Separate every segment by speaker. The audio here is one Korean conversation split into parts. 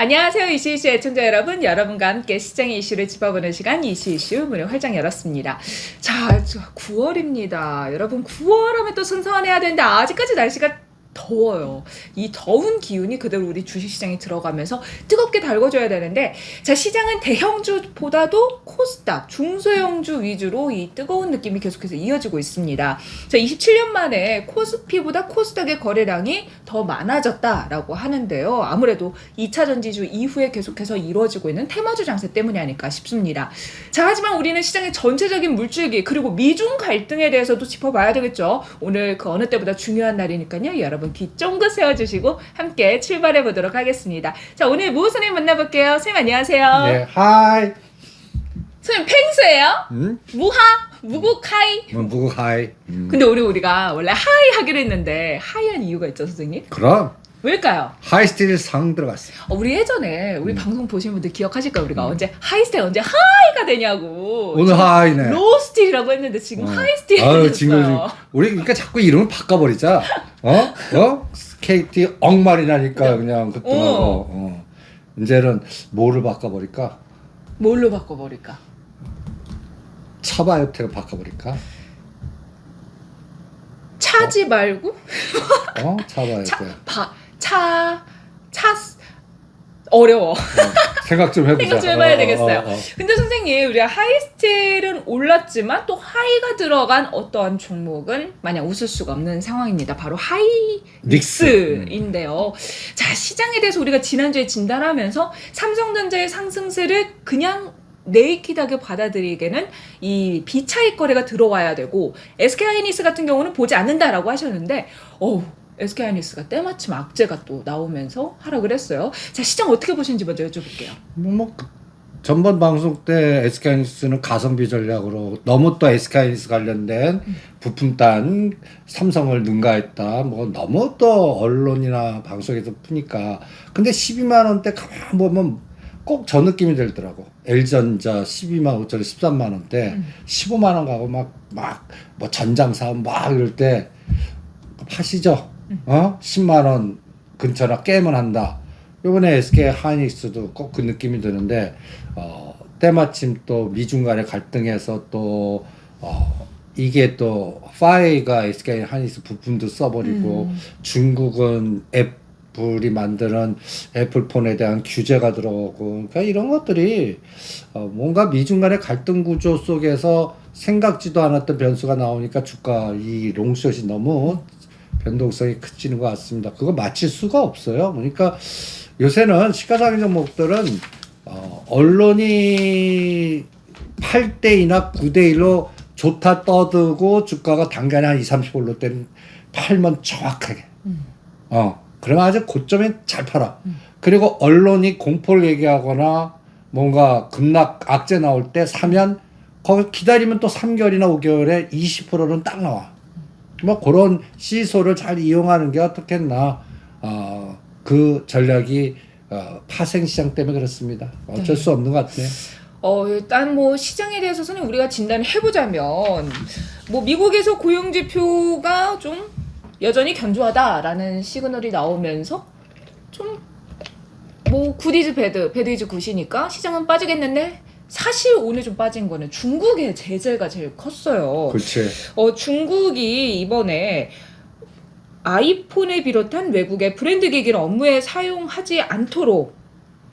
Speaker 1: 안녕하세요. 이슈이슈 애청자 여러분. 여러분과 함께 시장의 이슈를 짚어보는 시간 이슈이슈 문을 활짝 열었습니다. 자, 9월입니다. 여러분 9월 하면 또 선선해야 되는데 아직까지 날씨가 더워요. 이 더운 기운이 그대로 우리 주식시장에 들어가면서 뜨겁게 달궈줘야 되는데, 자, 시장은 대형주보다도 코스닥, 중소형주 위주로 이 뜨거운 느낌이 계속해서 이어지고 있습니다. 자, 27년 만에 코스피보다 코스닥의 거래량이 더 많아졌다라고 하는데요. 아무래도 2차 전지주 이후에 계속해서 이루어지고 있는 테마주 장세 때문이 아닐까 싶습니다. 자, 하지만 우리는 시장의 전체적인 물줄기 그리고 미중 갈등에 대해서도 짚어봐야 되겠죠. 오늘 그 어느 때보다 중요한 날이니까요. 여러분 귀 쫑긋 세워주시고 함께 출발해 보도록 하겠습니다. 자, 오늘 무 선생님 만나볼게요. 선생님 안녕하세요.
Speaker 2: 네, 하이.
Speaker 1: 선생님 펭수예요?
Speaker 2: 응?
Speaker 1: 무하? 무국하이?
Speaker 2: 무국하이.
Speaker 1: 근데 우리가 원래 하이 하기로 했는데 하이한 이유가 있죠, 선생님?
Speaker 2: 그럼
Speaker 1: 왜일까요?
Speaker 2: 하이스틸 상 들어갔어요.
Speaker 1: 우리 예전에 우리 방송 보신 분들 기억하실까요? 우리가 언제 하이스틸 언제 하이가 되냐고.
Speaker 2: 오늘 하이네.
Speaker 1: 로스틸이라고 했는데 지금 하이스틸이
Speaker 2: 아유,
Speaker 1: 됐어요.
Speaker 2: 지금 우리 그러니까 자꾸 이름을 바꿔버리자. KT 엉말이 나니까 그냥 그때 이제는 뭐를 바꿔버릴까?
Speaker 1: 뭘로 바꿔버릴까?
Speaker 2: 차바이오텍을 바꿔버릴까?
Speaker 1: 차지 말고
Speaker 2: 차바이오텍.
Speaker 1: 어려워.
Speaker 2: 생각 좀 해보자.
Speaker 1: 생각 좀 해봐야 되겠어요. 근데 선생님, 우리가 하이스틸은 올랐지만 또 하이가 들어간 어떠한 종목은 마냥 웃을 수가 없는 상황입니다. 바로 하이닉스인데요. 자, 시장에 대해서 우리가 지난주에 진단하면서 삼성전자의 상승세를 그냥 네이키드하게 받아들이기에는 이 비차익 거래가 들어와야 되고, SK하이닉스 같은 경우는 보지 않는다라고 하셨는데, SK하이닉스가 때마침 악재가 또 나오면서 하락을 했어요. 자, 시장 어떻게 보시는지 먼저 여쭤볼게요.
Speaker 2: 전번 방송 때 SK하이닉스는 가성비 전략으로 너무 또 SK하이닉스 관련된 부품 딴 삼성을 능가했다. 너무 또 언론이나 방송에서 푸니까. 근데 12만 원대 가만 보면 꼭 저 느낌이 들더라고. LG전자 12만 5천원 13만 원대 15만 원 가고 뭐 전장 사업 이럴 때 파시죠. 10만 원 근처나 깨면 한다. 요번에 SK 하이닉스도 꼭 그 느낌이 드는데, 때마침 또 미중 간의 갈등에서 또 이게 또 파이가 SK 하이닉스 부품도 써버리고 중국은 애플이 만드는 애플폰에 대한 규제가 들어오고, 그러니까 이런 것들이 뭔가 미중 간의 갈등 구조 속에서 생각지도 않았던 변수가 나오니까 주가 이 롱숏이 너무 변동성이 커지는 것 같습니다. 그거 맞힐 수가 없어요. 그러니까 요새는 시가상위 종목들은 언론이 8대2나 9대1로 좋다 떠들고 주가가 단간에 한 20-30% 때는 팔면 정확하게. 그러면 아주 고점에 잘 팔아. 그리고 언론이 공포를 얘기하거나 뭔가 급락 악재 나올 때 사면 거기 기다리면 또 3개월이나 5개월에 20%는 딱 나와. 그런 시소를 잘 이용하는 게 어떻겠나. 그 전략이 파생시장 때문에 그렇습니다. 어쩔 수 없는 것 같아요.
Speaker 1: 일단 시장에 대해서 선생님 우리가 진단을 해보자면 미국에서 고용지표가 좀 여전히 견조하다라는 시그널이 나오면서 좀 굿 이즈 배드 이즈 굿이니까 시장은 빠지겠는데, 사실 오늘 좀 빠진 거는 중국의 제재가 제일 컸어요.
Speaker 2: 그렇지.
Speaker 1: 중국이 이번에 아이폰을 비롯한 외국의 브랜드 기기를 업무에 사용하지 않도록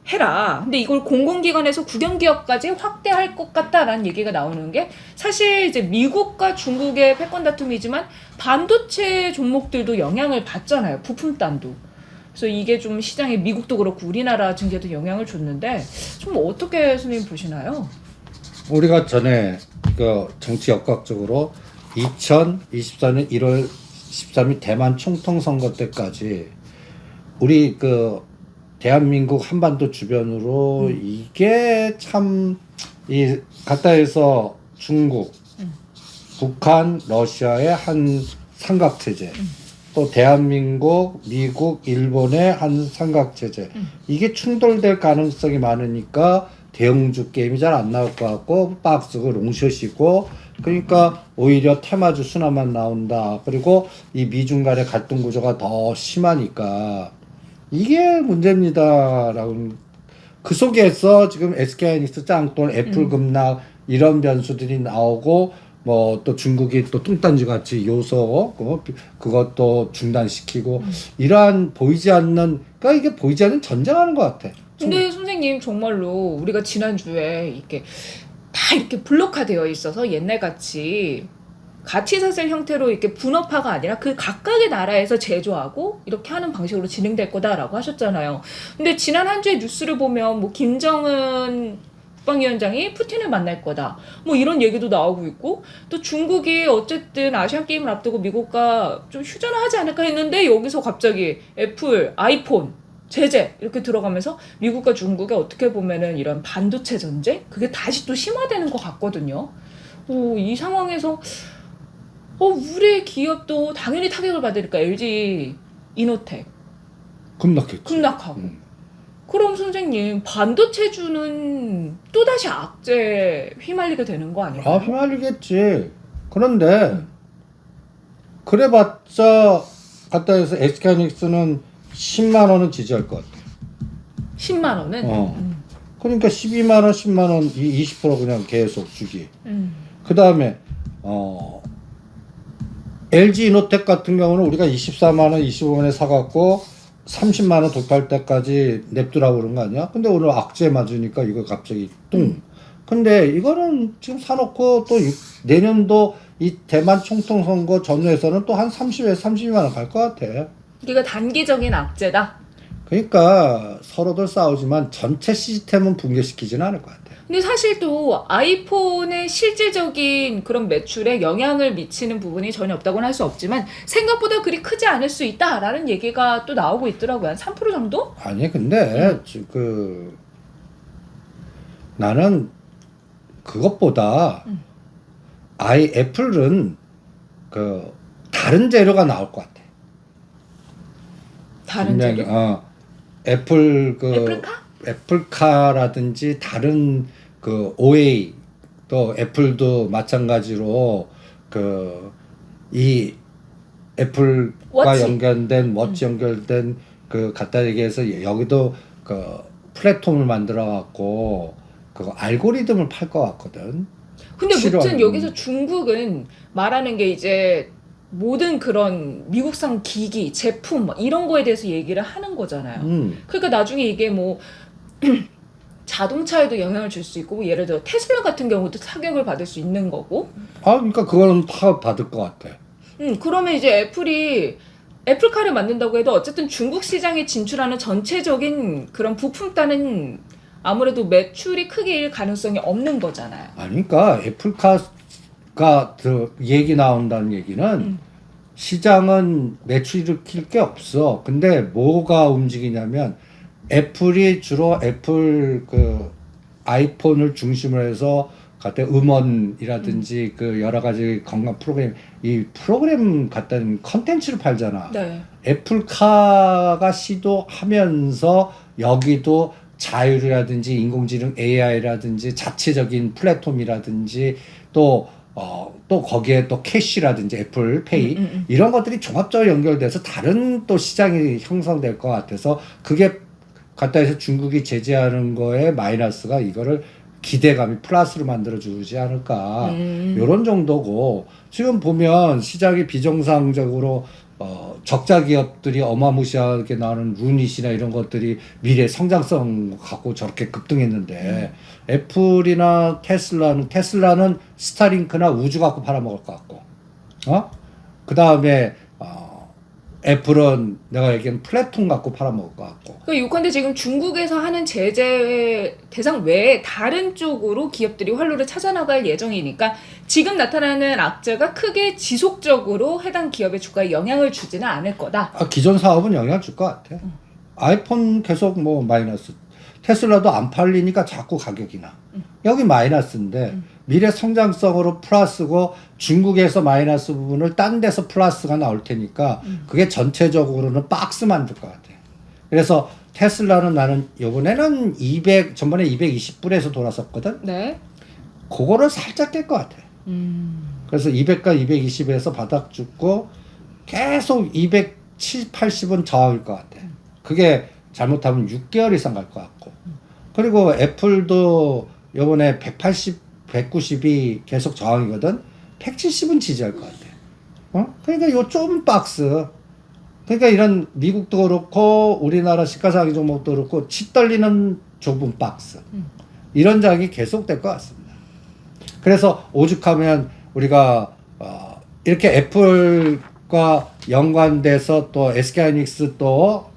Speaker 1: 해라. 근데 이걸 공공기관에서 국영기업까지 확대할 것 같다라는 얘기가 나오는 게, 사실 이제 미국과 중국의 패권 다툼이지만 반도체 종목들도 영향을 받잖아요. 부품단도. 그래서 이게 좀 시장에 미국도 그렇고 우리나라 증시에도 영향을 줬는데, 좀 어떻게 선생님 보시나요?
Speaker 2: 우리가 전에 정치 역학적으로 2024년 1월 13일 대만 총통선거 때까지 우리 대한민국 한반도 주변으로 이게 참 가까이서 중국, 북한, 러시아의 한 삼각체제, 또 대한민국, 미국, 일본의 한 삼각체제, 이게 충돌될 가능성이 많으니까 대형주 게임이 잘 안 나올 것 같고 박스고 롱숏이고, 그러니까 오히려 테마주 순환만 나온다. 그리고 이 미중 간의 갈등 구조가 더 심하니까 이게 문제입니다라고. 그 속에서 지금 SK하이닉스 짱돈, 애플 급락 이런 변수들이 나오고 뭐 또 중국이 또 뚱딴지 같이 요소 그것도 중단시키고 이러한 보이지 않는 그러니까 이게 보이지 않는 전쟁하는 것 같아.
Speaker 1: 근데 선생님 정말로 우리가 지난주에 이렇게 다 이렇게 블록화되어 있어서 옛날같이 가치사슬 형태로 이렇게 분업화가 아니라 그 각각의 나라에서 제조하고 이렇게 하는 방식으로 진행될 거다라고 하셨잖아요. 근데 지난 한 주의 뉴스를 보면 뭐 김정은 국방위원장이 푸틴을 만날 거다. 뭐 이런 얘기도 나오고 있고 또 중국이 어쨌든 아시안 게임을 앞두고 미국과 좀 휴전을 하지 않을까 했는데 여기서 갑자기 애플, 아이폰 제재 이렇게 들어가면서 미국과 중국의 어떻게 보면은 이런 반도체 전쟁 그게 다시 또 심화되는 것 같거든요. 이 상황에서 우리 기업도 당연히 타격을 받으니까 LG 이노텍
Speaker 2: 급락했지.
Speaker 1: 급락하고 그럼 선생님 반도체주는 또다시 악재에 휘말리게 되는 거 아닐까요?
Speaker 2: 휘말리겠지. 그런데 그래봤자 갖다 해서 SK하이닉스는 10만 원은 지지할 것 같아.
Speaker 1: 10만 원은?
Speaker 2: 그러니까 12만 원, 10만 원, 20% 그냥 계속 주기. 그 다음에 LG 이노텍 같은 경우는 우리가 24만 원, 25만 원에 사갖고 30만 원 돌파할 때까지 냅두라고 그런 거 아니야? 근데 오늘 악재 맞으니까 이거 갑자기 뚱. 근데 이거는 지금 사놓고 또 내년도 이 대만 총통선거 전후에서는 또 한 30에서 32만 원 갈 것 같아.
Speaker 1: 이거 단기적인 악재다?
Speaker 2: 그러니까 서로들 싸우지만 전체 시스템은 붕괴시키지는 않을 것 같아.
Speaker 1: 근데 사실 또 아이폰의 실질적인 그런 매출에 영향을 미치는 부분이 전혀 없다고는 할 수 없지만 생각보다 그리 크지 않을 수 있다라는 얘기가 또 나오고 있더라고요. 한 3% 정도?
Speaker 2: 아니 근데 나는 그것보다 애플은 다른 재료가 나올 것 같아.
Speaker 1: 다른 재료? 애플카?
Speaker 2: 애플카라든지 다른 OA 또 애플도 마찬가지로 이 애플과
Speaker 1: 워치.
Speaker 2: 연결된 워치 연결된 갖다 얘기해서 여기도 플랫폼을 만들어 갖고 알고리즘을 팔 것 같거든.
Speaker 1: 근데 무튼
Speaker 2: 실험.
Speaker 1: 여기서 중국은 말하는 게 이제 모든 그런 미국산 기기, 제품 이런 거에 대해서 얘기를 하는 거잖아요. 그러니까 나중에 이게 뭐 자동차에도 영향을 줄 수 있고 예를 들어 테슬라 같은 경우도 타격을 받을 수 있는 거고.
Speaker 2: 그러니까 그거는 다 받을 것 같아.
Speaker 1: 그러면 이제 애플이 애플카를 만든다고 해도 어쨌든 중국 시장에 진출하는 전체적인 그런 부품단은 아무래도 매출이 크게 일 가능성이 없는 거잖아요.
Speaker 2: 그러니까 애플카가 얘기 나온다는 얘기는 시장은 매출 일으킬 게 없어. 근데 뭐가 움직이냐면 애플이 주로 애플 아이폰을 중심으로 해서 갖다 음원이라든지 여러 가지 건강 이 프로그램 갖다는 컨텐츠를 팔잖아.
Speaker 1: 네.
Speaker 2: 애플카가 시도하면서 여기도 자율이라든지 인공지능 AI라든지 자체적인 플랫폼이라든지 또 거기에 또 캐시라든지 애플페이 이런 것들이 종합적으로 연결돼서 다른 또 시장이 형성될 것 같아서 그게 갖다 해서 중국이 제재하는 거에 마이너스가 이거를 기대감이 플러스로 만들어주지 않을까 요런 정도고 지금 보면 시장이 비정상적으로 적자 기업들이 어마무시하게 나오는 루닛이나 이런 것들이 미래 성장성 갖고 저렇게 급등했는데 애플이나 테슬라는 스타링크나 우주 갖고 팔아먹을 것 같고 그 다음에 애플은 내가 얘기한 플랫폼 갖고 팔아먹을 것 같고.
Speaker 1: 그러니까 요컨대 지금 중국에서 하는 제재 대상 외에 다른 쪽으로 기업들이 활로를 찾아나갈 예정이니까 지금 나타나는 악재가 크게 지속적으로 해당 기업의 주가에 영향을 주지는 않을 거다.
Speaker 2: 기존 사업은 영향을 줄 것 같아. 아이폰 계속 뭐 마이너스. 테슬라도 안 팔리니까 자꾸 가격이 나. 여기 마이너스인데 미래 성장성으로 플러스고 중국에서 마이너스 부분을 딴 데서 플러스가 나올 테니까 그게 전체적으로는 박스 만들 것 같아. 그래서 테슬라는 나는 이번에는 전번에 220불에서 돌았었거든.
Speaker 1: 네.
Speaker 2: 그거를 살짝 깰 것 같아. 그래서 200과 220에서 바닥 죽고 계속 270, 80은 저항일 것 같아. 그게 잘못하면 6개월 이상 갈 것 같고. 그리고 애플도 요번에 180, 190이 계속 저항이거든. 170은 지지할 것 같아. 그러니까 요 좁은 박스. 그러니까 이런 미국도 그렇고 우리나라 시가상위 종목도 그렇고 치 떨리는 좁은 박스. 이런 장이 계속될 것 같습니다. 그래서 오죽하면 우리가 이렇게 애플과 연관돼서 또 SK하이닉스 또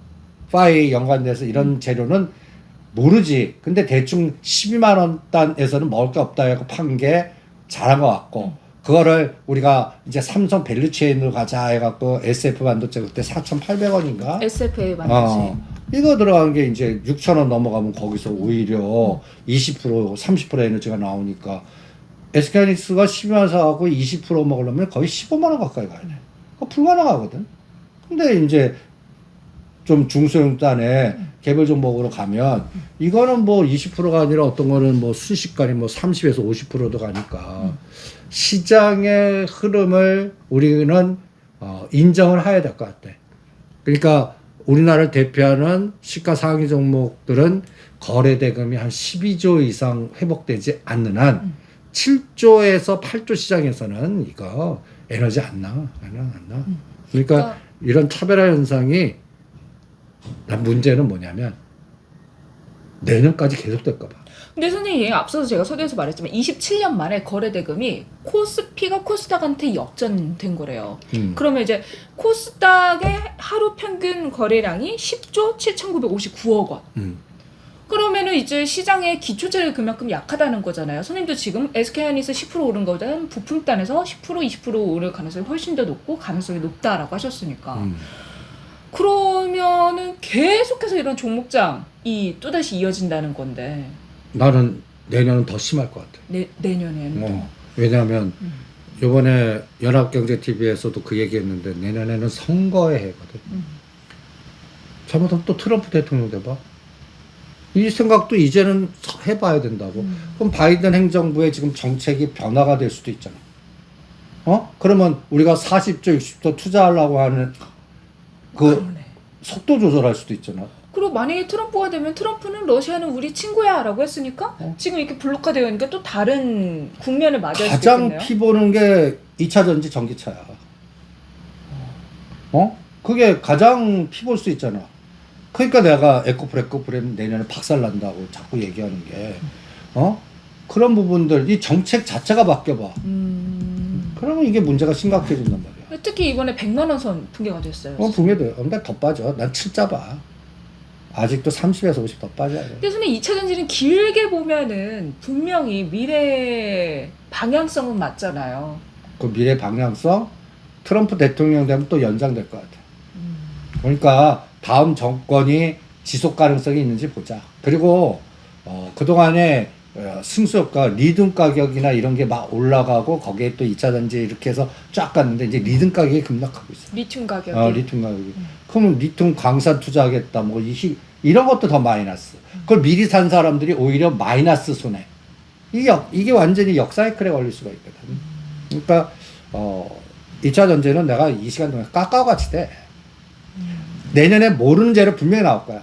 Speaker 2: 파이 연관돼서 이런 재료는 모르지. 근데 대충 12만 원 단에서는 먹을 게 없다 해서 판 게 잘한 것 같고 그거를 우리가 이제 삼성 밸류체인으로 가자 해갖고 SF 반도체 그때 4,800원인가?
Speaker 1: SFA 반도체.
Speaker 2: 이거 들어간 게 이제 6,000원 넘어가면 거기서 오히려 20% 30% 에너지가 나오니까 SK하이닉스가 12만 원 사갖고 20% 먹으려면 거의 15만 원 가까이 가야 돼. 그거 불가능하거든. 근데 이제 좀 중소형단에 개별 종목으로 가면 이거는 뭐 20%가 아니라 어떤 거는 뭐 순식간에 뭐 30에서 50%도 가니까 시장의 흐름을 우리는 인정을 해야 될 것 같아. 그러니까 우리나라를 대표하는 시가 상위 종목들은 거래 대금이 한 12조 이상 회복되지 않는 한 7조에서 8조 시장에서는 이거 에너지 안 나. 그러니까 이런 차별화 현상이 난 문제는 뭐냐면 내년까지 계속될까 봐.
Speaker 1: 근데 선생님 앞서서 제가 서두에서 말했지만 27년 만에 거래 대금이 코스피가 코스닥한테 역전된 거래요. 그러면 이제 코스닥의 하루 평균 거래량이 10조 7,959억 원. 그러면은 이제 시장의 기초재료 그만큼 약하다는 거잖아요. 선생님도 지금 SK하이닉스 10% 오른 거보다는 부품단에서 10% 20% 오를 가능성이 훨씬 더 높고 가능성이 높다라고 하셨으니까. 그러면은 계속해서 이런 종목장이 또다시 이어진다는 건데.
Speaker 2: 나는 내년은 더 심할 것 같아.
Speaker 1: 내년에는.
Speaker 2: 왜냐하면 이번에 연합경제TV에서도 그 얘기했는데 내년에는 선거의 해거든. 잘못하면 또 트럼프 대통령 돼봐. 이 생각도 이제는 해봐야 된다고. 그럼 바이든 행정부의 지금 정책이 변화가 될 수도 있잖아. 그러면 우리가 40조, 60조 투자하려고 하는
Speaker 1: 그러네.
Speaker 2: 속도 조절할 수도 있잖아.
Speaker 1: 그리고 만약에 트럼프가 되면 트럼프는 러시아는 우리 친구야 라고 했으니까 지금 이렇게 블록화되어 있으니까 또 다른 국면을 맞이할 수도 있겠네요.
Speaker 2: 가장 피보는 게 2차 전지 전기차야. 그게 가장 피볼 수 있잖아. 그러니까 내가 에코프레 내년에 박살난다고 자꾸 얘기하는 게 그런 부분들 이 정책 자체가 바뀌어봐. 그러면 이게 문제가 심각해진단 말이야.
Speaker 1: 특히 이번에 100만 원 선 붕괴가 됐어요.
Speaker 2: 붕괴돼. 근데 더 빠져. 난 7자 봐. 아직도 30에서 50 더 빠져야 돼.
Speaker 1: 근데 선생님 2차 전지는 길게 보면은 분명히 미래 방향성은 맞잖아요.
Speaker 2: 그 미래 방향성 트럼프 대통령 되면 또 연장될 것 같아. 그러니까 다음 정권이 지속 가능성이 있는지 보자. 그리고 그동안에 승수효과 리듬 가격이나 이런 게 막 올라가고 거기에 또 2차 전지 이렇게 해서 쫙 갔는데 이제 리듬 가격이 급락하고 있어.
Speaker 1: 리튬 가격이.
Speaker 2: 리튬 가격이. 그러면 리튬 광산 투자하겠다. 뭐 이런 것도 더 마이너스. 그걸 미리 산 사람들이 오히려 마이너스 손해. 이게 완전히 역사이클에 걸릴 수가 있거든. 그러니까 2차 전지는 내가 이 시간 동안 까까오같이 돼. 내년에 모르는 재료 분명히 나올 거야.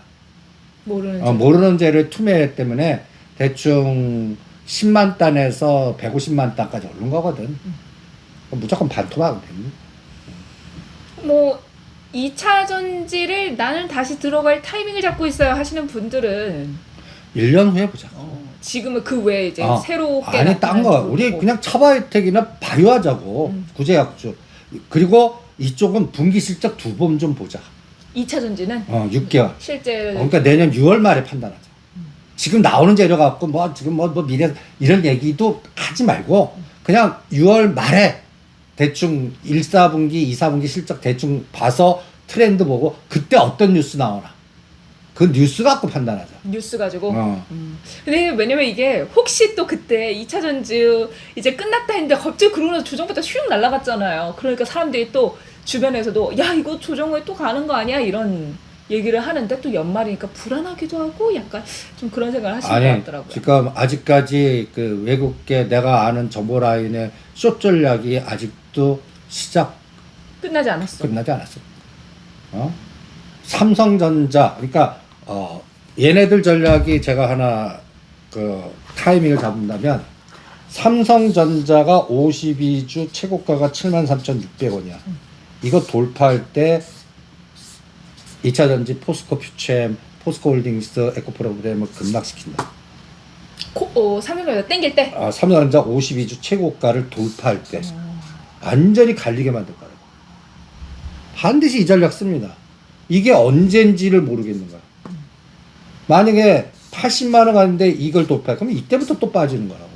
Speaker 2: 모르는 재료 투매 때문에 대충 10만 단에서 150만 단까지 오른 거거든. 무조건 반토막은 됩니다.
Speaker 1: 뭐 2차 전지를 나는 다시 들어갈 타이밍을 잡고 있어요 하시는 분들은
Speaker 2: 1년 후에 보자.
Speaker 1: 지금은 그 외에 이제 새롭게
Speaker 2: 아니 딴 거 우리 그냥 차바이텍이나 바이오하자고 구제약주. 그리고 이쪽은 분기 실적 2번 좀 보자.
Speaker 1: 2차 전지는
Speaker 2: 6개월.
Speaker 1: 실제
Speaker 2: 그러니까 내년 6월 말에 판단하자. 지금 나오는 재료 갖고 뭐 지금 뭐 미래 이런 얘기도 하지 말고 그냥 6월 말에 대충 1, 4분기, 2, 4분기 실적 대충 봐서 트렌드 보고 그때 어떤 뉴스 나오나 그 뉴스 갖고 판단하자.
Speaker 1: 뉴스 가지고. 근데 왜냐면 이게 혹시 또 그때 2차 전지 이제 끝났다 했는데 갑자기 그러고 나서 조정부터 슉 날아갔잖아요. 그러니까 사람들이 또 주변에서도 야 이거 조정 후에 또 가는 거 아니야 이런 얘기를 하는데 또 연말이니까 불안하기도 하고 약간 좀 그런 생각을 하시는 것 같더라고요.
Speaker 2: 지금 아직까지 그 외국계 내가 아는 정보 라인의 숏 전략이 아직도 시작
Speaker 1: 끝나지 않았어.
Speaker 2: 끝나지 않았어. 삼성전자 그러니까 얘네들 전략이 제가 하나 그 타이밍을 잡는다면 삼성전자가 52주 최고가가 73,600원이야. 이거 돌파할 때 2차전지 포스코 퓨처엠, 포스코홀딩스, 에코프로그램을 급락시킨다.
Speaker 1: 삼성전자 땡길 때.
Speaker 2: 삼성전자 52주 최고가를 돌파할 때 완전히 갈리게 만들 거라고. 반드시 이 전략 씁니다. 이게 언젠지를 모르겠는 거야. 만약에 80만 원 가는데 이걸 돌파해 그러면 이때부터 또 빠지는 거라고.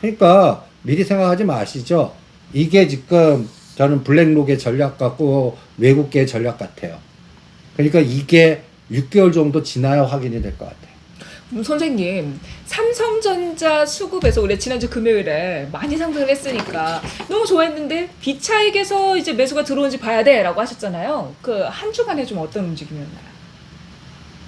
Speaker 2: 그러니까 미리 생각하지 마시죠. 이게 지금 저는 블랙록의 전략 같고 외국계의 전략 같아요. 그러니까 이게 6개월 정도 지나야 확인이 될 것 같아요.
Speaker 1: 선생님, 삼성전자 수급에서 우리 지난주 금요일에 많이 상승을 했으니까 너무 좋아했는데 비차익에서 이제 매수가 들어온지 봐야 돼라고 하셨잖아요. 그 한 주간에 좀 어떤 움직임이었나요?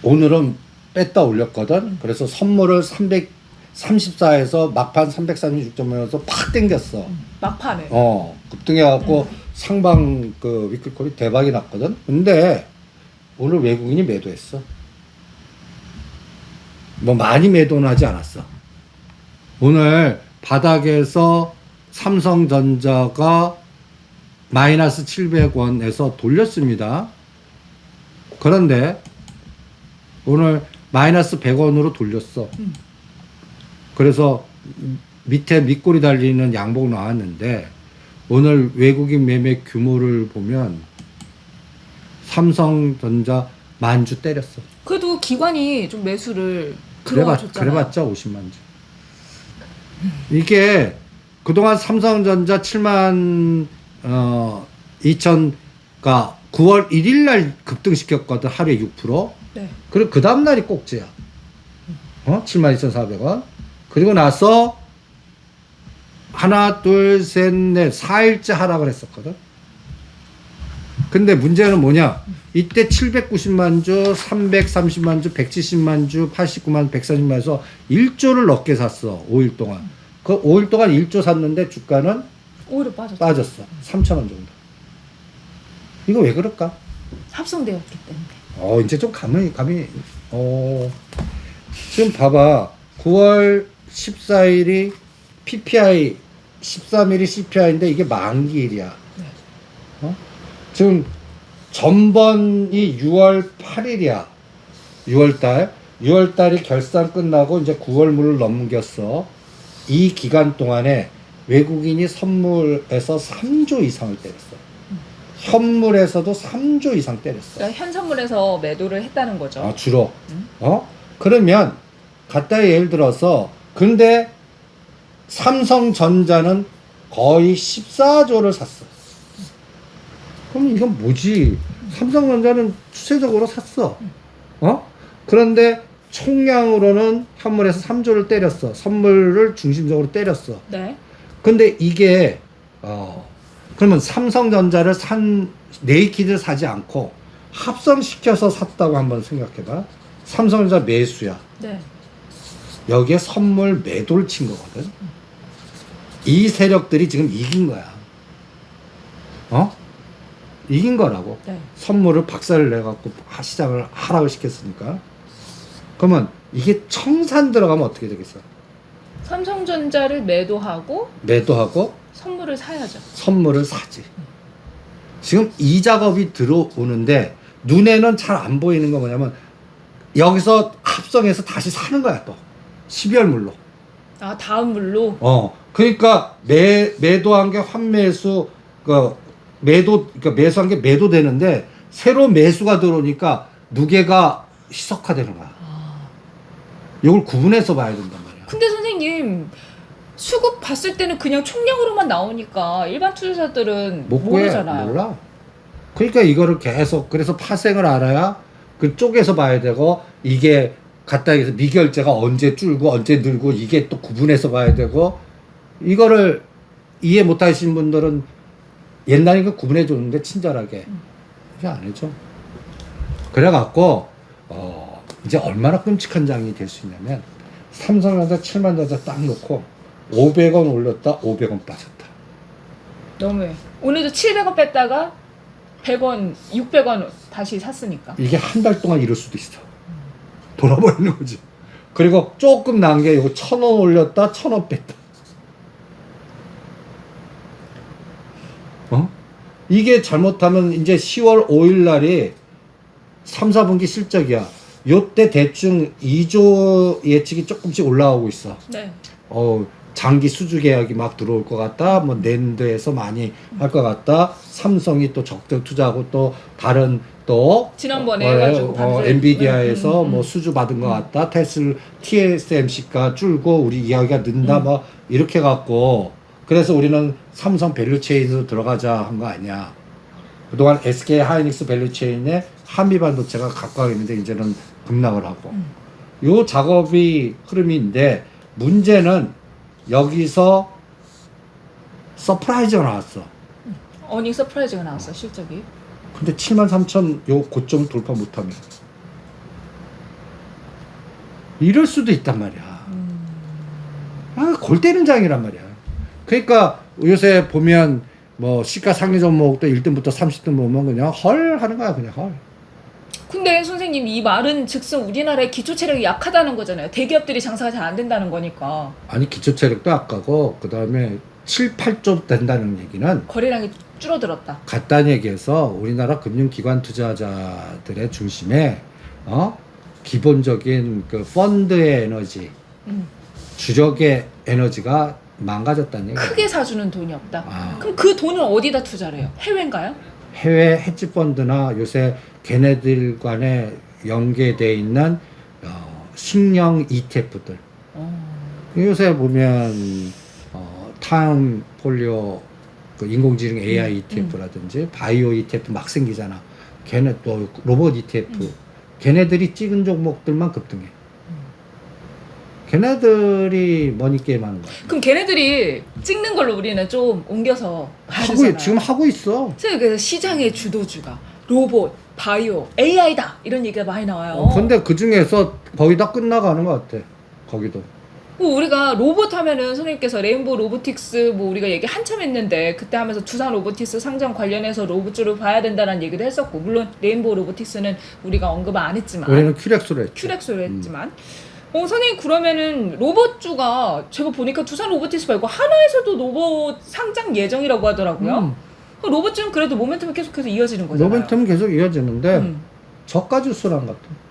Speaker 2: 오늘은 뺐다 올렸거든. 그래서 선물을 334에서 막판 336점이어서 팍 땡겼어.
Speaker 1: 막판에.
Speaker 2: 급등해갖고 상방 그 위클콜이 대박이 났거든. 근데 오늘 외국인이 매도했어. 뭐 많이 매도는 하지 않았어. 오늘 바닥에서 삼성전자가 마이너스 700원에서 돌렸습니다. 그런데 오늘 마이너스 100원으로 돌렸어. 그래서 밑에 밑골이 달리는 양봉 나왔는데 오늘 외국인 매매 규모를 보면 삼성전자 만주 때렸어.
Speaker 1: 그래도 기관이 좀 매수를 들어와줬잖아요.
Speaker 2: 그래봤자 50만 주. 이게 그동안 삼성전자 7만 2천가 9월 1일 날 급등시켰거든. 하루에 6%.
Speaker 1: 네.
Speaker 2: 그리고 그 다음 날이 꼭지야. 72,400원. 그리고 나서 하나, 둘, 셋, 넷, 4일째 하락을 했었거든. 근데 문제는 뭐냐? 이때 790만 주, 330만 주, 170만 주, 89만, 140만에서 1조를 넘게 샀어. 5일 동안. 그 5일 동안 1조 샀는데 주가는
Speaker 1: 오히려
Speaker 2: 빠졌어. 3천 원 정도. 이거 왜 그럴까?
Speaker 1: 합성되었기 때문에.
Speaker 2: 이제 좀 감이 지금 봐봐. 9월 14일이 PPI, 13일이 CPI인데 이게 만기일이야.
Speaker 1: 네.
Speaker 2: 지금 전번이 6월 8일이야. 6월달. 6월달이 결산 끝나고 이제 9월물을 넘겼어. 이 기간 동안에 외국인이 선물에서 3조 이상을 때렸어. 현물에서도 3조 이상 때렸어.
Speaker 1: 그러니까 현선물에서 매도를 했다는 거죠.
Speaker 2: 주로. 그러면 갖다 예를 들어서 근데 삼성전자는 거의 14조를 샀어. 그럼 이건 뭐지? 삼성전자는 추세적으로 샀어. 그런데 총량으로는 현물에서 3조를 때렸어. 선물을 중심적으로 때렸어.
Speaker 1: 네.
Speaker 2: 근데 이게 그러면 삼성전자를 네이키드를 사지 않고 합성시켜서 샀다고 한번 생각해봐. 삼성전자 매수야.
Speaker 1: 네.
Speaker 2: 여기에 선물 매도를 친 거거든. 이 세력들이 지금 이긴 거야. 이긴 거라고.
Speaker 1: 네.
Speaker 2: 선물을 박살을 내갖고 시장을 하락을 시켰으니까. 그러면 이게 청산 들어가면 어떻게 되겠어?
Speaker 1: 삼성전자를 매도하고
Speaker 2: 선물을 사야죠. 선물을 사지. 지금 이 작업이 들어오는데 눈에는 잘 안 보이는 거 뭐냐면 여기서 합성해서 다시 사는 거야 또. 12월 물로.
Speaker 1: 다음 물로.
Speaker 2: 그러니까 매도한 게 환매수 그러니까 매수한 게 매도되는데 새로 매수가 들어오니까 무게가 희석화되는 거야. 이걸 구분해서 봐야 된단 말이야.
Speaker 1: 근데 선생님 수급 봤을 때는 그냥 총량으로만 나오니까 일반 투자자들은 모르잖아요.
Speaker 2: 몰라. 그러니까 이거를 계속 그래서 파생을 알아야 그쪽에서 봐야 되고 이게 갖다 해서 미결제가 언제 줄고 언제 늘고 이게 또 구분해서 봐야 되고 이거를 이해 못 하시는 분들은 옛날에 그 구분해 줬는데 친절하게 이제 안 해줘. 그래갖고 이제 얼마나 끔찍한 장이 될 수 있냐면 삼성전자 7만 전자 딱 놓고 500원 올렸다 500원 빠졌다.
Speaker 1: 너무해. 오늘도 700원 뺐다가 100원, 600원 다시 샀으니까.
Speaker 2: 이게 한 달 동안 이럴 수도 있어. 돌아버리는 거지. 그리고 조금 난 게 이거 1,000원 올렸다 1,000원 뺐다. 이게 잘못하면 이제 10월 5일 날이 3, 4분기 실적이야. 요때 대충 2조 예측이 조금씩 올라오고 있어.
Speaker 1: 네.
Speaker 2: 장기 수주 계약이 막 들어올 것 같다. 뭐 낸드에서 많이 할 것 같다. 삼성이 또 적극 투자하고 또 다른 또
Speaker 1: 지난번에 해가지고
Speaker 2: 엔비디아에서 뭐 수주 받은 것 같다. TSMC가 줄고 우리 이야기가 는다. 뭐 이렇게 갖고 그래서 우리는 삼성 밸류체인으로 들어가자 한 거 아니야. 그동안 SK 하이닉스 밸류체인에 한미반도체가 각각 있는데 이제는 급락을 하고 요 작업이 흐름인데 문제는 여기서 서프라이즈가 나왔어.
Speaker 1: 어닝 서프라이즈가 나왔어 실적이.
Speaker 2: 근데 73,000 요 고점 돌파 못하면 이럴 수도 있단 말이야. 골 때리는 장이란 말이야. 그러니까 요새 보면 뭐 시가상위 종목도 1등부터 30등 보면 그냥 헐 하는 거야. 그냥 헐.
Speaker 1: 근데 선생님 이 말은 즉슨 우리나라의 기초 체력이 약하다는 거잖아요. 대기업들이 장사가 잘 안 된다는 거니까.
Speaker 2: 아니 기초 체력도 아까고 그다음에 7, 8조 된다는 얘기는
Speaker 1: 거래량이 줄어들었다.
Speaker 2: 간단히 얘기해서 우리나라 금융기관 투자자들의 중심에 기본적인 그 펀드의 에너지, 주력의 에너지가 망가졌다는 얘기예요.
Speaker 1: 크게 사주는 돈이 없다. 그럼 그 돈은 어디다 투자를 해요? 해외인가요?
Speaker 2: 해외 헤지 펀드나 요새 걔네들 간에 연계돼 있는 식량 ETF들. 요새 보면 타임 폴리오 그 인공지능 AI ETF라든지 바이오 ETF 막 생기잖아. 걔네 또 로봇 ETF. 걔네들이 찍은 종목들만 급등해. 걔네들이 머니게임 하는 거야.
Speaker 1: 그럼 걔네들이 찍는 걸로 우리는 좀 옮겨서 봐야 되잖아요.
Speaker 2: 지금 하고 있어.
Speaker 1: 그래서 시장의 주도주가 로봇, 바이오, AI다 이런 얘기가 많이 나와요.
Speaker 2: 근데 그 중에서 거의 다 끝나가는 것 같아. 거기도.
Speaker 1: 우리가 로봇 하면은 선생님께서 레인보우 로보틱스 뭐 우리가 얘기 한참 했는데 그때 하면서 두산 로보틱스 상장 관련해서 로봇주를 봐야 된다는 얘기도 했었고 물론 레인보우 로보틱스는 우리가 언급을 안 했지만
Speaker 2: 우리는 큐렉스로 했죠.
Speaker 1: 큐렉스로 했지만 선생님 그러면은 로봇주가 제가 보니까 두산 로보틱스 말고 하나에서도 로봇 상장 예정이라고 하더라고요. 로봇주는 그래도 모멘텀이 계속해서 이어지는 거잖아요.
Speaker 2: 모멘텀은 계속 이어지는데 저가 주스랑 같은.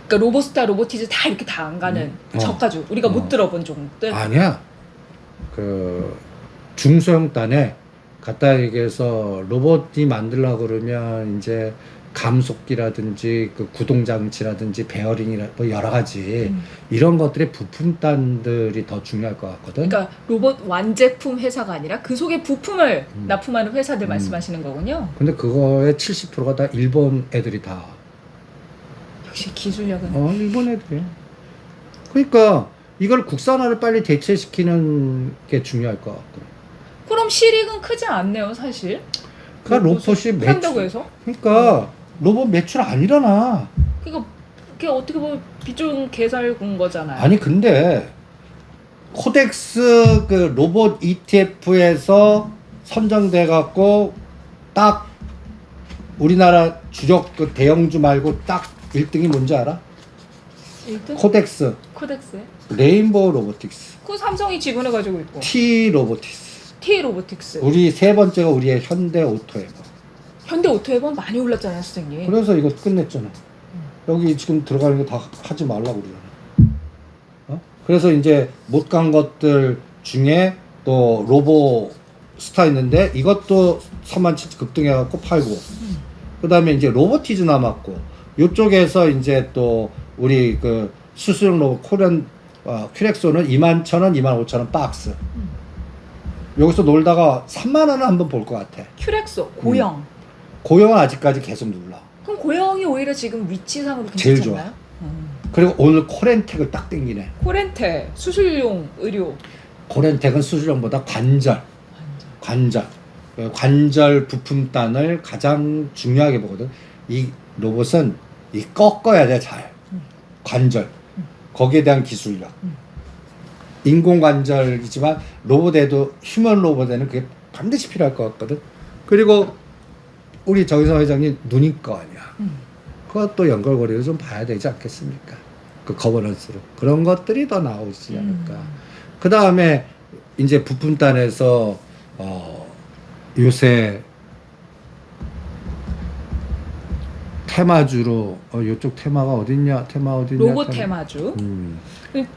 Speaker 1: 그러니까 로보스타, 로보티즈 다 이렇게 다 안 가는 저가주 우리가 못 들어본 종목들.
Speaker 2: 아니야. 그 중소형단에 갖다 얘기해서 로봇이 만들려고 그러면 이제 감속기라든지 그 구동장치라든지 베어링이라 뭐 여러 가지 이런 것들의 부품단들이 더 중요할 것 같거든.
Speaker 1: 그러니까 로봇 완제품 회사가 아니라 그 속에 부품을 납품하는 회사들 말씀하시는 거군요.
Speaker 2: 근데 그거의 70%가 다 일본 애들이 다.
Speaker 1: 역시 기술력은.
Speaker 2: 일본 애들이. 그러니까 이걸 국산화를 빨리 대체시키는 게 중요할 것 같고.
Speaker 1: 그럼 실익은 크지 않네요, 사실.
Speaker 2: 그러니까 로봇이
Speaker 1: 한다고 해서.
Speaker 2: 그러니까 로봇 매출 안 일어나.
Speaker 1: 그러니까 그게 어떻게 보면 비중 개살군 거잖아요.
Speaker 2: 아니 근데 코덱스 그 로봇 ETF에서 선정돼 갖고 딱 우리나라 주력 그 대형주 말고 딱 1등이 뭔지 알아?
Speaker 1: 1등?
Speaker 2: 코덱스,
Speaker 1: 코덱스에?
Speaker 2: 레인보우 로보틱스,
Speaker 1: 그 삼성이 지분을 가지고 있고.
Speaker 2: T 로보틱스.
Speaker 1: T 로보틱스.
Speaker 2: 우리 세 번째가 우리의 현대 오토에버.
Speaker 1: 현대 오토앱은 많이 올랐잖아요, 선생님.
Speaker 2: 그래서 이거 끝냈잖아. 여기 지금 들어가는 거 다 하지 말라고 그러잖아. 그래서 이제 못 간 것들 중에 또 로보 스타 있는데 이것도 37,000 급등해갖고 팔고. 그 다음에 이제 로보티즈 남았고. 요쪽에서 이제 또 우리 그 수수용 로봇 큐렉소는 21,000원, 25,000원 박스. 여기서 놀다가 3만원은 한번 볼 것 같아.
Speaker 1: 큐렉소, 고영.
Speaker 2: 고영은 아직까지 계속 눌러.
Speaker 1: 그럼 고영이 오히려 지금 위치상으로
Speaker 2: 제일
Speaker 1: 괜찮지
Speaker 2: 좋아.
Speaker 1: 않나요?
Speaker 2: 그리고 오늘 코렌텍을 딱 땡기네.
Speaker 1: 코렌테, 수술용 의료.
Speaker 2: 코렌텍은 수술용보다 관절 부품단을 가장 중요하게 보거든. 이 로봇은 이 꺾어야 돼 잘. 관절. 거기에 대한 기술력. 인공관절이지만 로봇에도 휴먼 로봇에는 그게 반드시 필요할 것 같거든. 그리고 우리 정의성 회장님 눈인 거 아니야. 그것도 연결고리를 좀 봐야 되지 않겠습니까? 그 거버넌스로 그런 것들이 더 나오지 않을까. 그 다음에 이제 부품단에서 요새 테마주로 이쪽 테마가 어딨냐?
Speaker 1: 로봇 테마주.
Speaker 2: 음.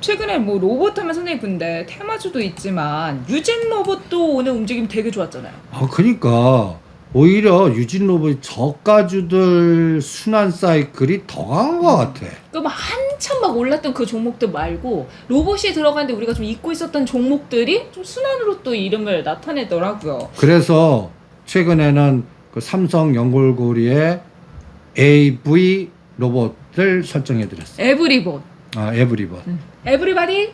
Speaker 1: 최근에 뭐 로봇 하면 선생님 근데 테마주도 있지만 유진 로봇도 오늘 움직임 되게 좋았잖아요.
Speaker 2: 그러니까 오히려 유진 로봇 저가주들 순환 사이클이 더 강한 것 같아.
Speaker 1: 그럼 한참 막 올랐던 그 종목들 말고 로봇이 들어가는데 우리가 좀 잊고 있었던 종목들이 좀 순환으로 또 이름을 나타내더라고요.
Speaker 2: 그래서 최근에는 그 삼성 연골고리에 AV 로봇을 설정해드렸어요.
Speaker 1: 에브리봇.
Speaker 2: 에브리봇.
Speaker 1: 에브리바디?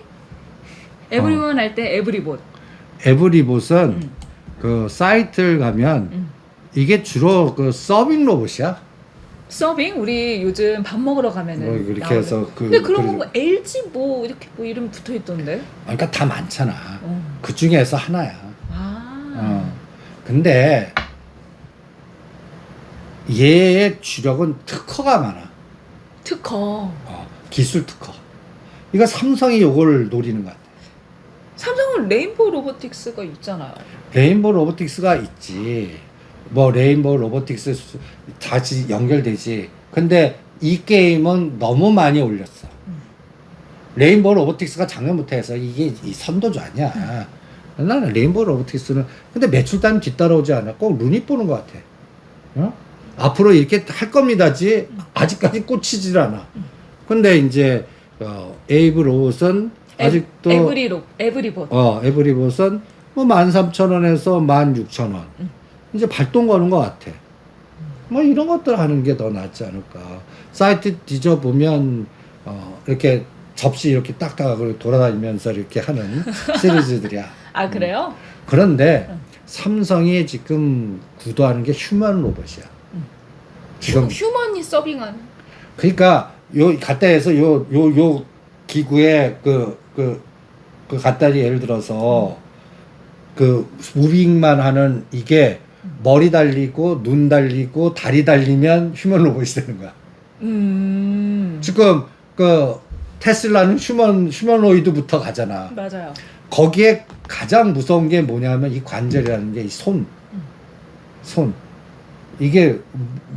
Speaker 1: 에브리원 할 때 에브리봇.
Speaker 2: 에브리봇은 그 사이트를 가면 이게 주로 그 서빙 로봇이야.
Speaker 1: 서빙? 우리 요즘 밥 먹으러 가면은
Speaker 2: 뭐 이렇게
Speaker 1: 나오는.
Speaker 2: 해서
Speaker 1: 근데 그런 거 뭐 LG 뭐 이렇게 뭐 이름 붙어 있던데.
Speaker 2: 그러니까 다 많잖아. 그 중에서 하나야.
Speaker 1: 아.
Speaker 2: 근데 얘의 주력은 특허가 많아.
Speaker 1: 특허.
Speaker 2: 기술 특허. 이거 삼성이 요걸 노리는 것 같아.
Speaker 1: 삼성은 레인보우 로보틱스가 있잖아요.
Speaker 2: 레인보우 로보틱스가 있지. 뭐 레인보우 로보틱스 다시 연결되지. 근데 이 게임은 너무 많이 올렸어. 레인보우 로보틱스가 작년부터 해서 이게 이 선도주 아니야. 나는 레인보우 로보틱스는 근데 매출단 뒤따라오지 않아. 꼭 눈이 보는 것 같아. 앞으로 이렇게 할 겁니다지 아직까지 꽂히질 않아. 근데 이제 에이브 로봇은 아직도
Speaker 1: 에브리봇.
Speaker 2: 에브리봇은 뭐 13,000원에서 16,000원. 이제 발동 거는 것 같아. 뭐 이런 것들 하는 게 더 낫지 않을까. 사이트 뒤져보면 이렇게 접시 이렇게 딱딱하고 돌아다니면서 이렇게 하는 시리즈들이야.
Speaker 1: 아 그래요?
Speaker 2: 그런데 삼성이 지금 구도하는 게 휴먼 로봇이야. 지금
Speaker 1: 휴먼이 서빙하는.
Speaker 2: 그러니까 요 갖다 해서 요 기구에 그 갖다리 예를 들어서 그 무빙만 하는 이게 머리 달리고 눈 달리고 다리 달리면 휴먼 로봇이 되는 거야. 지금 그 테슬라는 휴머노이드부터 가잖아.
Speaker 1: 맞아요.
Speaker 2: 거기에 가장 무서운 게 뭐냐면 이 관절이라는 게 이 손. 이게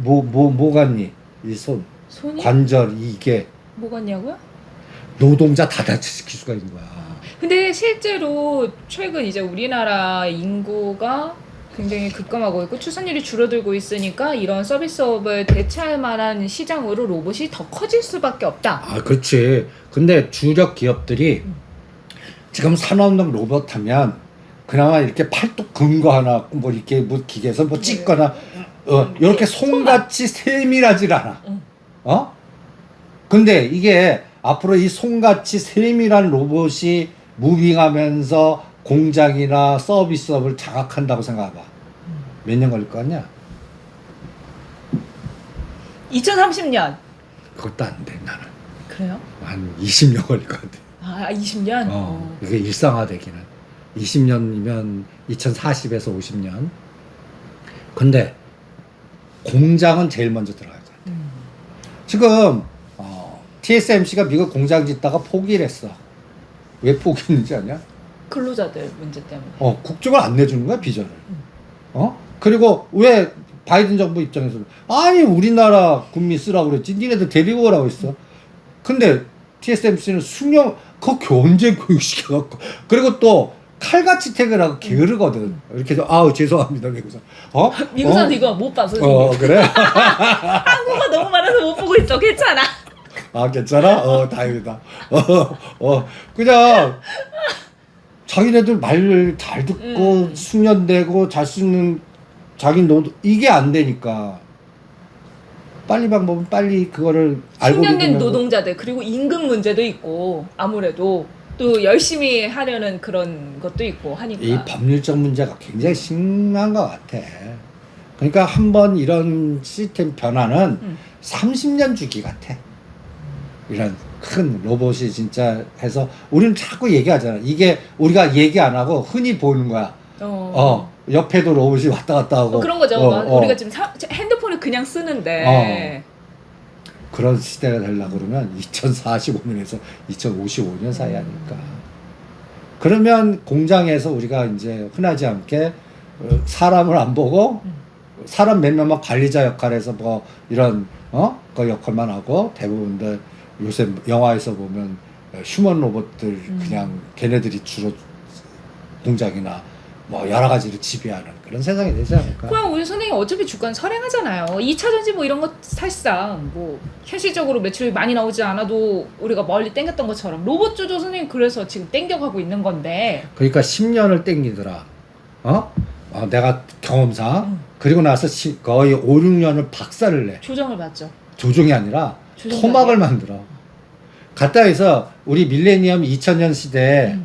Speaker 2: 뭐 같니? 이 손.
Speaker 1: 손이?
Speaker 2: 관절 이게
Speaker 1: 뭐 같냐고요?
Speaker 2: 노동자 다 다치시킬 수가 있는 거야.
Speaker 1: 근데 실제로 최근 이제 우리나라 인구가 굉장히 급감하고 있고 출산율이 줄어들고 있으니까 이런 서비스업을 대체할 만한 시장으로 로봇이 더 커질 수밖에 없다.
Speaker 2: 그렇지. 근데 주력 기업들이 지금 산업용 로봇 하면 그나마 이렇게 팔뚝 근 거 하나 뭐 이렇게 뭐 기계에서 뭐 찍거나 이렇게 손같이 세밀하질 않아. 근데 이게 앞으로 이 손같이 세밀한 로봇이 무빙하면서 공장이나 서비스업을 장악한다고 생각해봐. 몇 년 걸릴 거 같냐?
Speaker 1: 2030년.
Speaker 2: 그것도 안 돼, 나는.
Speaker 1: 그래요?
Speaker 2: 한 20년 걸릴 것 같아.
Speaker 1: 20년?
Speaker 2: 이게 일상화되기는. 20년이면 2040에서 50년. 근데 공장은 제일 먼저 들어갈 것 같아. 지금 TSMC가 미국 공장 짓다가 포기를 했어. 왜 포기했는지 아냐?
Speaker 1: 근로자들 문제 때문에.
Speaker 2: 국적을 안 내주는 거야, 비전을. 그리고 왜 바이든 정부 입장에서 아니 우리나라 군민 쓰라고 그랬지 니네들 데리고 오라고 했어. 근데 TSMC는 수명 그거 언제 교육시켜갖고 그리고 또 칼같이 퇴근하고 게으르거든. 이렇게 해서 아우 죄송합니다. 그래서
Speaker 1: 미국 사람 이거 못 봐서
Speaker 2: 그래?
Speaker 1: 한국어 너무 많아서 못 보고 있어. 괜찮아.
Speaker 2: 괜찮아? 다행이다. 그냥 자기네들 말을 잘 듣고 숙련되고 잘 쓰는 자기 노도 이게 안 되니까 빨리 방법은 빨리 그거를
Speaker 1: 숙련된 노동자들 그리고 임금 문제도 있고 아무래도 또 열심히 하려는 그런 것도 있고 하니까
Speaker 2: 이 법률적 문제가 굉장히 심한 것 같아. 그러니까 한번 이런 시스템 변화는 30년 주기 같아. 이런 큰 로봇이 진짜 해서 우리는 자꾸 얘기하잖아. 이게 우리가 얘기 안 하고 흔히 보이는 거야. 옆에도 로봇이 왔다 갔다 하고
Speaker 1: 그런 거죠. 막 우리가 지금 핸드폰을 그냥 쓰는데
Speaker 2: 그런 시대가 되려고 그러면 2045년에서 2055년 사이 아닐까. 그러면 공장에서 우리가 이제 흔하지 않게 사람을 안 보고 사람 몇 명만 관리자 역할에서 뭐 이런 그 역할만 하고 대부분들 요새 영화에서 보면 휴먼 로봇들 그냥 걔네들이 주로 공장이나 뭐 여러 가지를 지배하는 그런 세상이 되지 않을까.
Speaker 1: 그냥 우리 선생님 어차피 주권 선행하잖아요. 2차 전지 뭐 이런 거 사실상 뭐 현실적으로 매출이 많이 나오지 않아도 우리가 멀리 땡겼던 것처럼 로봇주도 선생님 그래서 지금 땡겨가고 있는 건데.
Speaker 2: 그러니까 10년을 땡기더라. 내가 경험상 그리고 나서 거의 5, 6년을 박살을 내.
Speaker 1: 조정을 받죠.
Speaker 2: 조종이 아니라
Speaker 1: 조정
Speaker 2: 토막을 만들어. 가까이서 우리 밀레니엄 2000년 시대에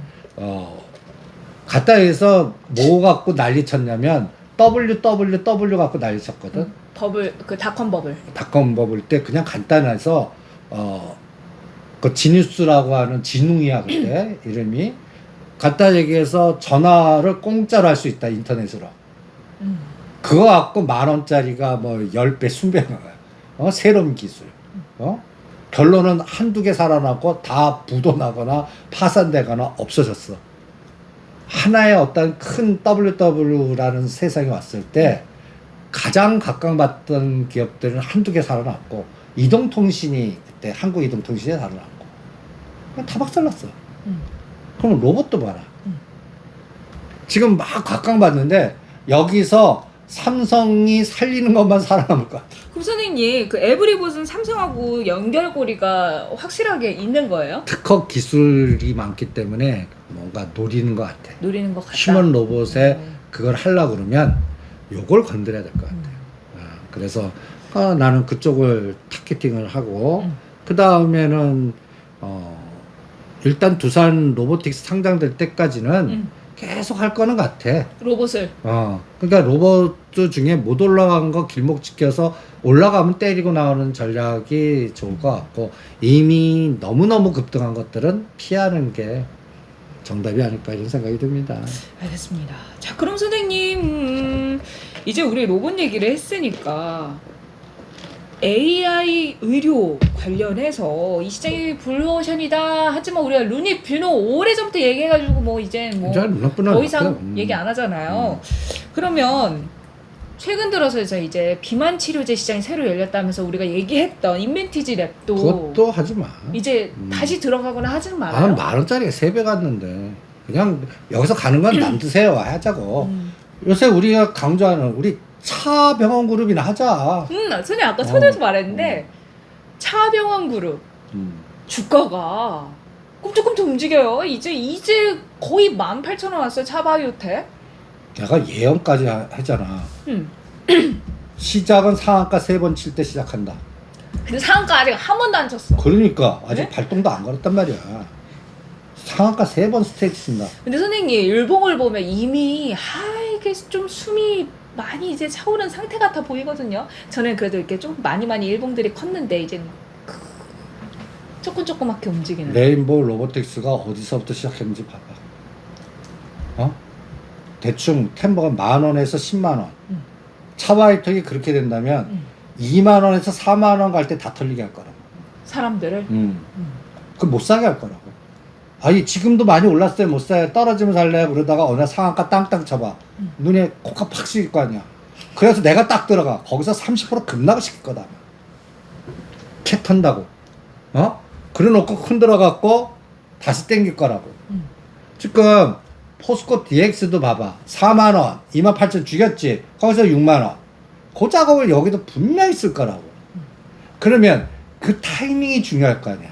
Speaker 2: 가까이서 뭐 갖고 난리 쳤냐면 WWW 갖고 난리 쳤거든.
Speaker 1: 버블 그 닷컴 버블.
Speaker 2: 닷컴 버블 때 그냥 간단해서 그 지니스라고 하는 진웅이야 그때 이름이. 간단히 얘기해서 전화를 공짜로 할 수 있다 인터넷으로. 그거 갖고 10,000원짜리가 뭐 10배 20배 나가요. 새로운 기술. 결론은 한두 개 살아나고 다 부도나거나 파산되거나 없어졌어. 하나의 어떤 큰 WW라는 세상이 왔을 때 가장 각광받던 기업들은 한두 개 살아났고 이동통신이 그때 한국이동통신이 살아났고 다 박살났어. 그럼 로봇도 봐라. 지금 막 각광받는데 여기서 삼성이 살리는 것만 살아남을 것 같아.
Speaker 1: 그럼 선생님 그 에브리봇은 삼성하고 연결고리가 확실하게 있는 거예요?
Speaker 2: 특허 기술이 많기 때문에 뭔가 노리는 것 같아.
Speaker 1: 노리는 것 같다.
Speaker 2: 휴먼 로봇에 그걸 하려고 그러면 요걸 건드려야 될 것 같아. 그래서 나는 그쪽을 타겟팅을 하고 그 다음에는 일단 두산 로보틱스 상장될 때까지는 계속 할 거는 같아.
Speaker 1: 로봇을.
Speaker 2: 그러니까 로봇 중에 못 올라간 거 길목 지켜서 올라가면 때리고 나오는 전략이 좋을 것 같고 이미 너무너무 급등한 것들은 피하는 게 정답이 아닐까 이런 생각이 듭니다.
Speaker 1: 알겠습니다. 자, 그럼 선생님 이제 우리 로봇 얘기를 했으니까 AI 의료 관련해서 이 시장이 블루오션이다. 하지만 우리가 루니 뷰노 오래전부터 얘기해가지고 뭐 이제 뭐 더 이상 얘기 안 하잖아요. 그러면 최근 들어서 이제 비만 치료제 시장이 새로 열렸다면서 우리가 얘기했던 인벤티지 랩도
Speaker 2: 그것도 하지 마.
Speaker 1: 이제 다시 들어가거나 하지는 말아요.
Speaker 2: 10,000원짜리가 3배 갔는데 그냥 여기서 가는 건 남드세요 하자고. 요새 우리가 강조하는 우리 차병원 그룹이나 하자.
Speaker 1: 선생님 아까 서두에서 말했는데 차병원 그룹 주가가 꿈틀꿈틀 움직여요. 이제 거의 18,000원 왔어요. 차바이오텍.
Speaker 2: 내가 예언까지 하잖아. 시작은 상한가 3번 칠 때 시작한다.
Speaker 1: 근데 상한가 아직 한 번도 안 쳤어.
Speaker 2: 그러니까 아직
Speaker 1: 네?
Speaker 2: 발동도 안 걸었단 말이야. 상한가 3번 스테이지 쓴다.
Speaker 1: 근데 선생님 일봉을 보면 이미 이게 좀 숨이 많이 이제 차오른 상태 같아 보이거든요. 저는 그래도 이렇게 좀 많이 일봉들이 컸는데 이제 조금조그맣게 움직이는.
Speaker 2: 레인보우 로보틱스가 어디서부터 시작했는지 봐봐. 대충 템버가 10,000원에서 100,000원. 차바이톡이 그렇게 된다면 20,000원에서 40,000원 갈 때 다 털리게 할 거라고.
Speaker 1: 사람들을.
Speaker 2: 그 못 사게 할 거라고. 아니 지금도 많이 올랐어요. 못 사요. 떨어지면 살래. 그러다가 어느 상한가 땅땅 쳐봐. 눈에 코가 팍 씌일 거 아니야. 그래서 내가 딱 들어가. 거기서 30% 급락을 시킬 거다. 캐 턴다고. 그래 놓고 흔들어갖고 다시 땡길 거라고. 지금 포스코 DX도 봐봐. 40,000원, 28,000 죽였지. 거기서 60,000원. 그 작업을 여기도 분명히 쓸 거라고. 그러면 그 타이밍이 중요할 거 아니야.